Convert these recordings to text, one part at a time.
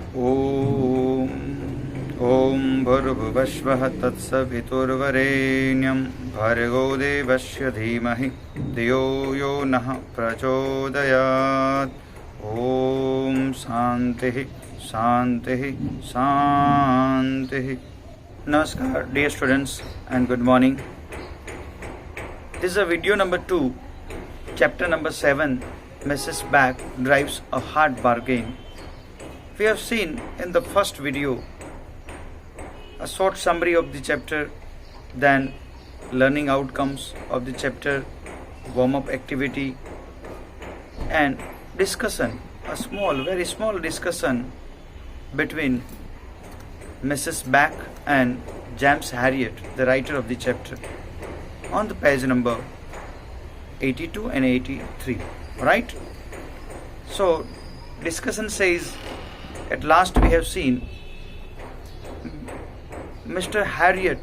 ॐ भूर्भुवस्वः तत्सवितुर्वरेण्यं भर्गो देवस्य धीमहि धियो यो नः प्रचोदयात्। ॐ शान्तिः शान्तिः शान्तिः। Namaskar, dear students, and good morning. This is a video number 2, chapter number 7, Mrs. Back drives a hard bargain. We have seen in the first video a short summary of the chapter, then learning outcomes of the chapter, warm-up activity, and discussion, a small, very small discussion between Mrs. Back and James Herriot, the writer of the chapter, on the page number 82 and 83. Right? So, discussion says, at last we have seen Mr. Herriot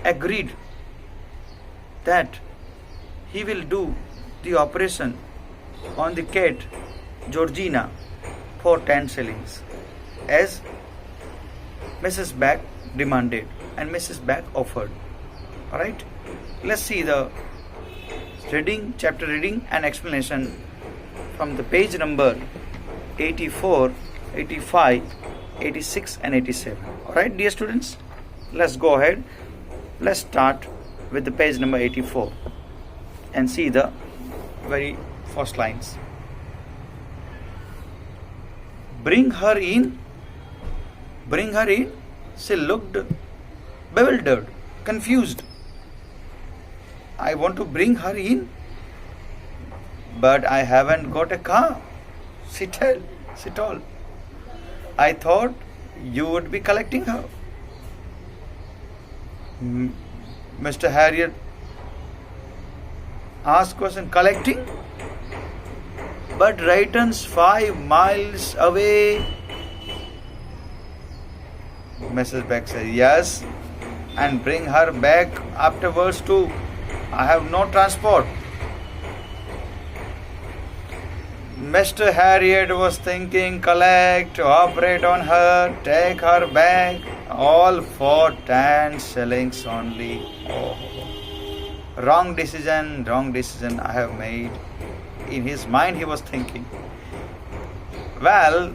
agreed that he will do the operation on the cat Georgina for 10 shillings, as Mrs. Back demanded and Mrs. Back offered. Alright, let's see the chapter reading and explanation from the page number 84, 85, 86 and 87. Alright, dear students, let's go ahead. Let's start with the page number 84 and see the very first lines. Bring her in. Bring her in. She looked bewildered, confused. I want to bring her in, but I haven't got a car. She told. I thought you would be collecting her. Mr. Herriot asked question, collecting? But Rayton's 5 miles away. Mrs. Beck said, yes, and bring her back afterwards too. I have no transport. Mr. Herriot was thinking, collect, operate on her, take her back, all for 10 shillings only. Oh, wrong decision I have made. In his mind he was thinking, well,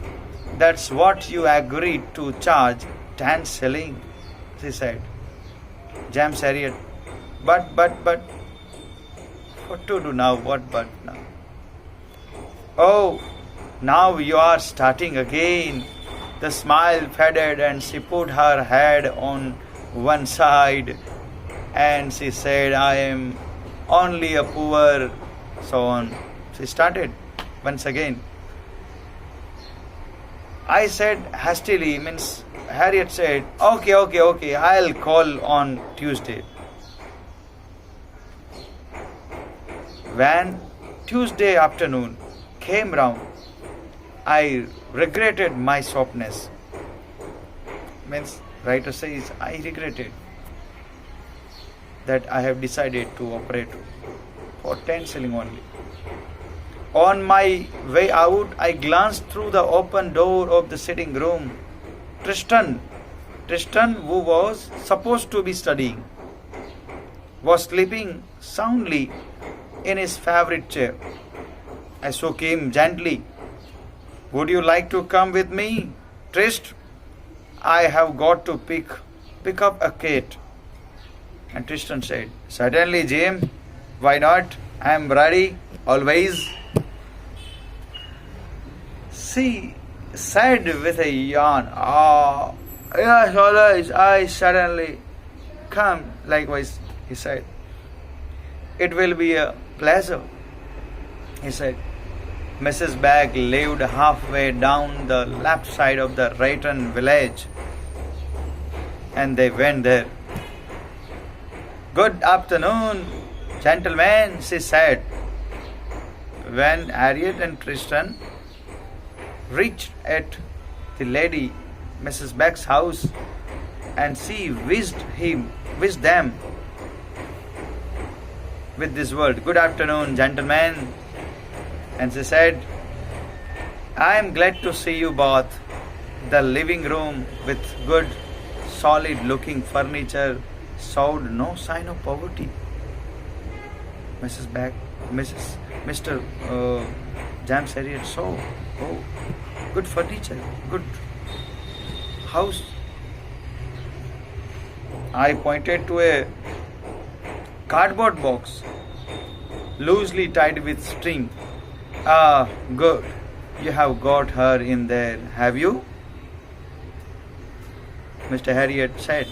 that's what you agreed to charge, 10 shillings, she said. James Herriot, but, what to do now, what but now? Oh, now you are starting again. The smile faded and she put her head on one side and she said, I am only a poor, so on. She started once again. I said hastily, means Herriot said, okay, I'll call on Tuesday. When Tuesday afternoon came round, I regretted my softness. Means writer says, I regretted that I have decided to operate for 10 shilling only. On my way out, I glanced through the open door of the sitting room. Tristan, who was supposed to be studying, was sleeping soundly in his favorite chair. I shook him gently. Would you like to come with me, Trist? I have got to pick up a cat. And Tristan said, certainly, Jim. Why not? I am ready, always. She said with a yawn, yes, always, I certainly come. Likewise, he said. It will be a pleasure, he said. Mrs. Back lived halfway down the left side of the Rayton village, and they went there. Good afternoon, gentlemen, she said. When Herriot and Tristan reached at the lady Mrs. Back's house, and she wished them with this word, good afternoon, gentlemen. And she said, I am glad to see you both. The living room with good, solid looking furniture showed no sign of poverty. Mr. James Harriet saw, oh, good furniture, good house. I pointed to a cardboard box, loosely tied with string. Ah, good. You have got her in there, have you? Mr. Harriet said.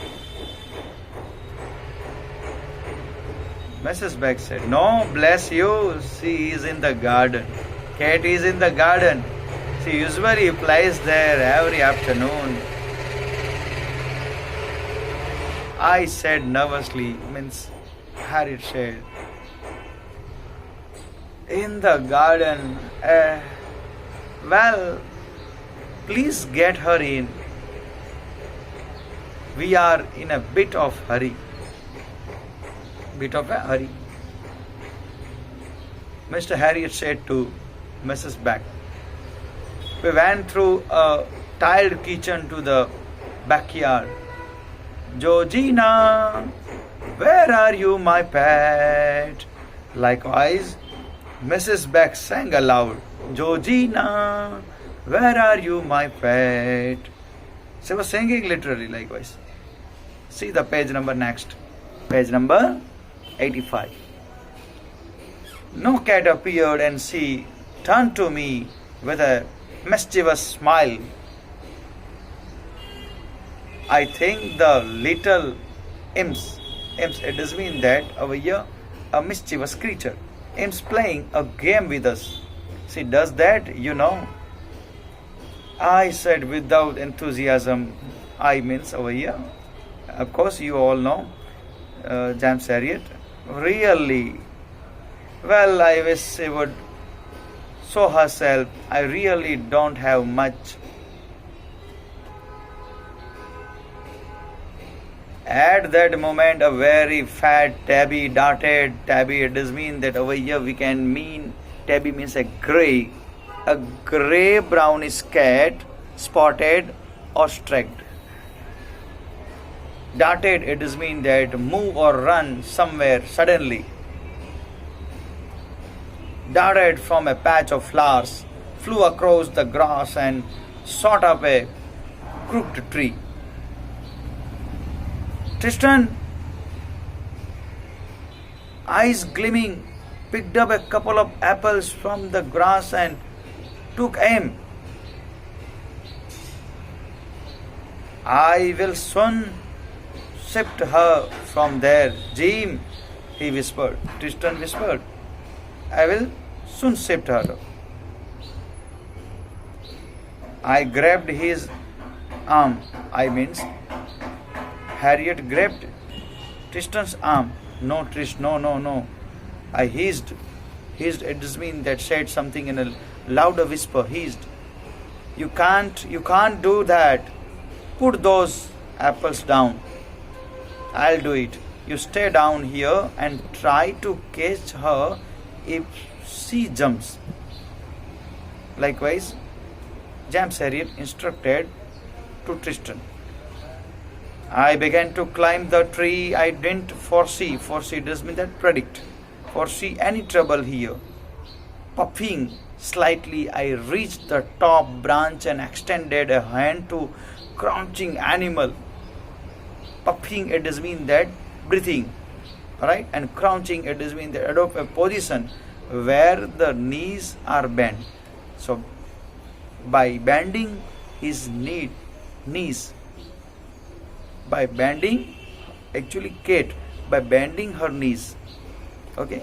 Mrs. Beck said, no, bless you, she is in the garden. Cat is in the garden. She usually plays there every afternoon. I said nervously, Harriet said, in the garden. Well, please get her in. We are in a bit of hurry. Bit of a hurry. Mr. Harriet said to Mrs. Beck. We went through a tiled kitchen to the backyard. Georgina, where are you, my pet? Likewise, Mrs. Beck sang aloud, Georgina, where are you, my pet? She was singing literally likewise. See the page number next. Page number 85. No cat appeared and she turned to me with a mischievous smile. I think the little imps, it does mean that over here a mischievous creature, imps playing a game with us. She does that, you know. I said without enthusiasm. I means over here. Of course, you all know James Harriet. Really? Well, I wish she would show herself. I really don't have much. At that moment, a very fat tabby darted. Tabby, it does mean that over here we can mean, tabby means a grey brownish cat, spotted or streaked. Darted, it does mean that move or run somewhere suddenly. Darted from a patch of flowers, flew across the grass and shot up a crooked tree. Tristan, eyes gleaming, picked up a couple of apples from the grass and took aim. I will soon shift her from there, Jim, he whispered. Tristan whispered, I will soon shift her. I grabbed his arm. Harriet grabbed Tristan's arm. No, Trish, no. I hissed. Hissed, it does mean that said something in a louder whisper. Hissed. You can't do that. Put those apples down. I'll do it. You stay down here and try to catch her if she jumps. Likewise, James Harriet instructed to Tristan. I began to climb the tree. I didn't foresee does mean that predict, foresee any trouble here. Puffing slightly, I reached the top branch and extended a hand to crouching animal. Puffing, it does mean that breathing, alright, and crouching, it does mean that adopt a position where the knees are bent. So by bending his knees, by bending, actually Kate, by bending her knees, okay,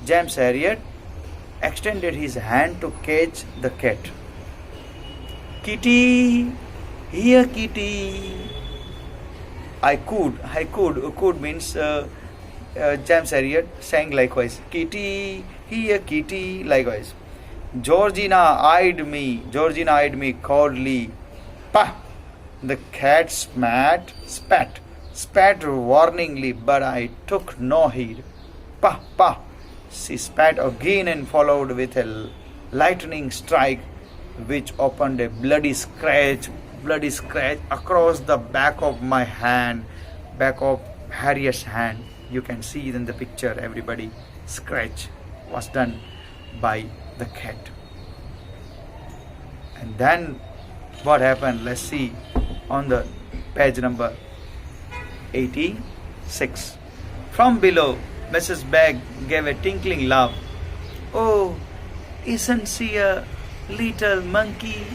James Harriet extended his hand to catch the cat. Kitty, here Kitty. I could means James Harriet sang likewise. Kitty, here Kitty, likewise. Georgina eyed me coldly. Pah! The cat spat warningly, but I took no heed. Pah, pah! She spat again and followed with a lightning strike. which opened a bloody scratch across the back of my hand, back of Harriet's hand. You can see it in the picture, everybody. Scratch was done by the cat. And then what happened? Let's see on the page number 86. From below, Mrs. Begg gave a tinkling laugh. Oh, isn't she a little monkey?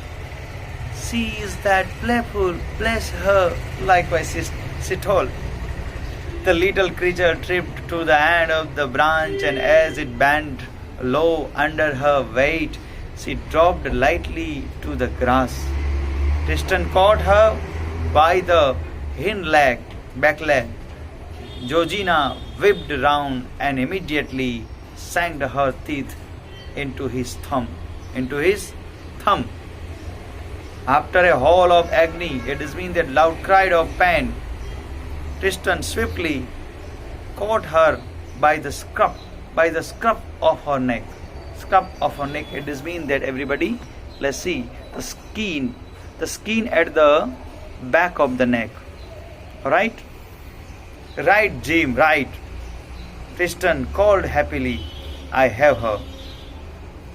She is that playful, bless her. Likewise, she told. The little creature tripped to the end of the branch, and as it bent low under her weight, she dropped lightly to the grass. Tristan caught her by the back leg. Georgina whipped round and immediately sank her teeth into his thumb. After a howl of agony, it is mean that loud cry of pain, Tristan swiftly caught her by the scruff of her neck. Scruff of her neck. It is mean that everybody, let's see the skin at the back of the neck. Right? Right, Jim. Right. Tristan called happily. I have her.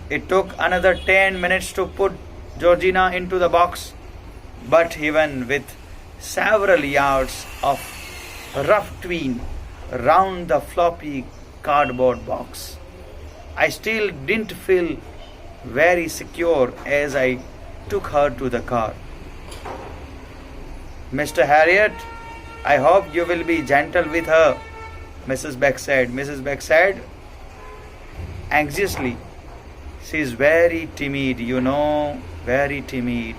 It took another 10 minutes to put Georgina into the box, but even with several yards of rough twine round the floppy cardboard box, I still didn't feel very secure as I took her to the car. Mr. Harriet, I hope you will be gentle with her, Mrs. Begg said. Mrs. Begg said anxiously. She is very timid, very timid.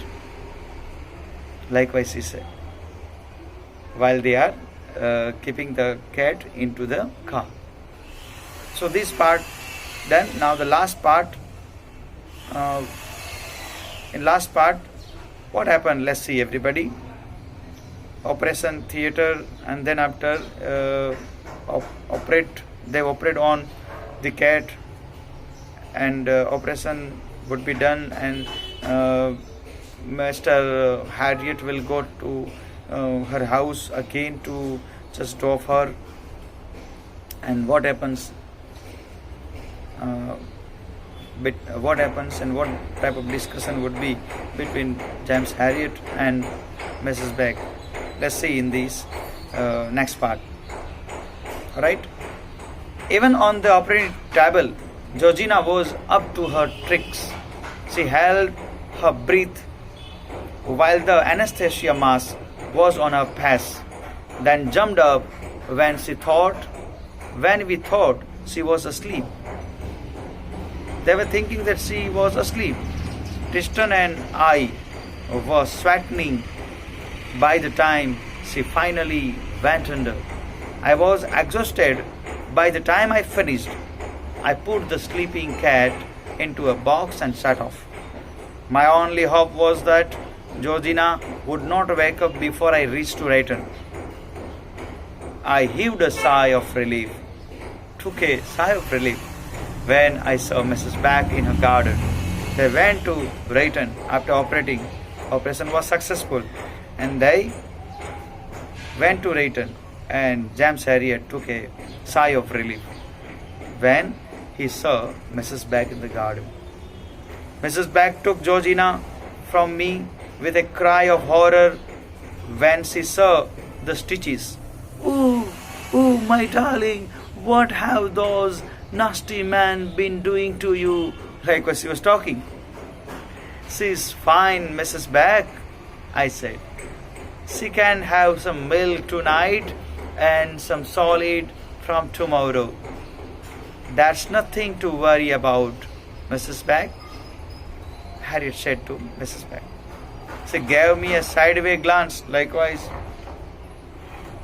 Likewise, she said, while they are keeping the cat into the car. So this part done. Now the last part. In last part, what happened? Let's see, everybody. Operation theater, and then after they operate on the cat, and operation would be done, and Mr. Harriet will go to her house again to just drop her. And what happens? What happens and what type of discussion would be between James Harriet and Mrs. Begg? Let's see in this next part. Alright? Even on the operating table, Georgina was up to her tricks. She held her breath while the anesthesia mask was on her face, then jumped up when we thought she was asleep. They were thinking that she was asleep. Tristan and I were sweating by the time she finally went under. I was exhausted by the time I finished. I put the sleeping cat into a box and set off. My only hope was that Georgina would not wake up before I reached to Rayton. I heaved a sigh of relief. Took a sigh of relief when I saw Mrs. Begg in her garden. They went to Rayton after operating. Operation was successful, and they went to Rayton, and James Harriet took a sigh of relief when he saw Mrs. Begg in the garden. Mrs. Begg took Georgina from me with a cry of horror when she saw the stitches. Oh, my darling, what have those nasty men been doing to you? Like what she was talking. She's fine, Mrs. Begg, I said. She can have some milk tonight and some solid from tomorrow. That's nothing to worry about, Mrs. Begg, Harriet said to Mrs. Begg. She gave me a sideways glance, likewise.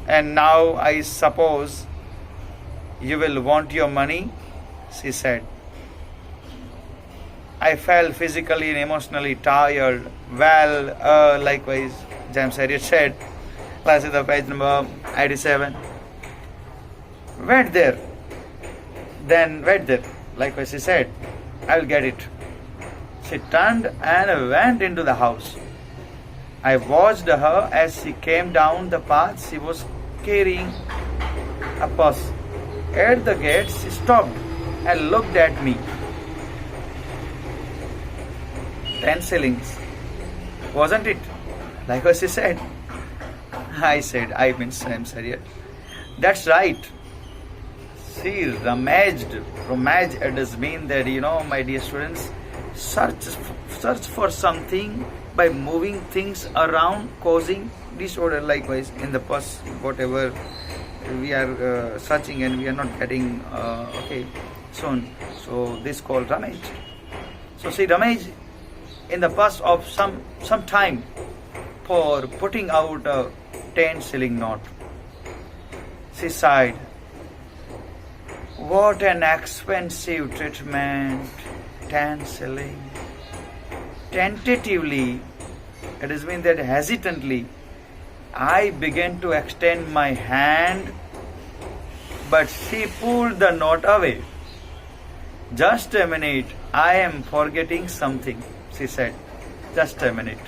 And now I suppose you will want your money, she said. I felt physically and emotionally tired. Well, likewise, James Harriet said. Let's see the page number 87. Wait there. Then wait there. Likewise, she said, I will get it. She turned and went into the house. I watched her as she came down the path. She was carrying a purse. At the gate, she stopped and looked at me. 10 shillings, wasn't it? Like what she said. I said, I mean, Sam Sarrier. That's right. She rummaged. Rummage, it does mean that, my dear students, search for something by moving things around, causing disorder. Likewise, in the purse, whatever we are searching and we are not getting soon. So this called rummage. So she rummaged in the purse of some time for putting out a 10 shilling note. She sighed. What an expensive treatment, 10 shilling. Tentatively, it is mean that hesitantly, I began to extend my hand, but she pulled the note away. Just a minute, I am forgetting something, she said. Just a minute.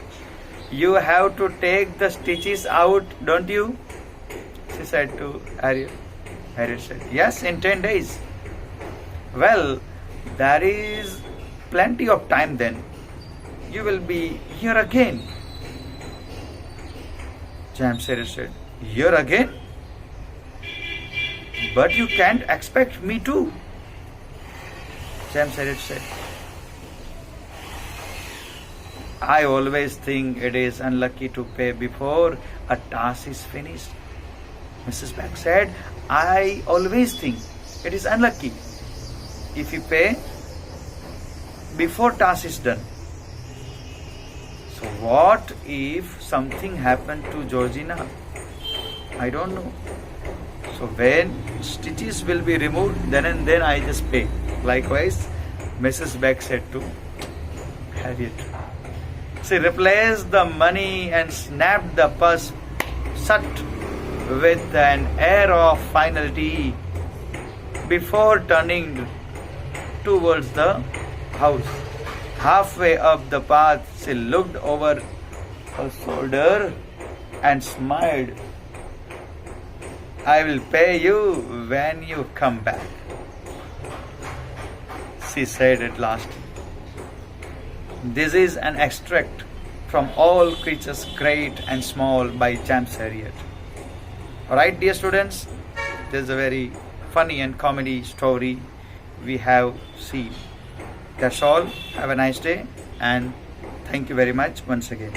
You have to take the stitches out, don't you? She said to Harriet. Harriet said, yes, in 10 days. Well, there is plenty of time then. You will be here again. James Harriet said, here again? But you can't expect me to. James Harriet said, I always think it is unlucky to pay before a task is finished. Mrs. Beck said, I always think it is unlucky if you pay before task is done. So what if something happened to Georgina? I don't know. So when stitches will be removed, then and then I just pay. Likewise, Mrs. Beck said to Harriet. She replaced the money and snapped the purse shut with an air of finality before turning towards the house. Halfway up the path, she looked over her shoulder and smiled. I will pay you when you come back, she said at last. This is an extract from All Creatures Great and Small by James Harriet. Alright, dear students, this is a very funny and comedy story we have seen. That's all. Have a nice day and thank you very much once again.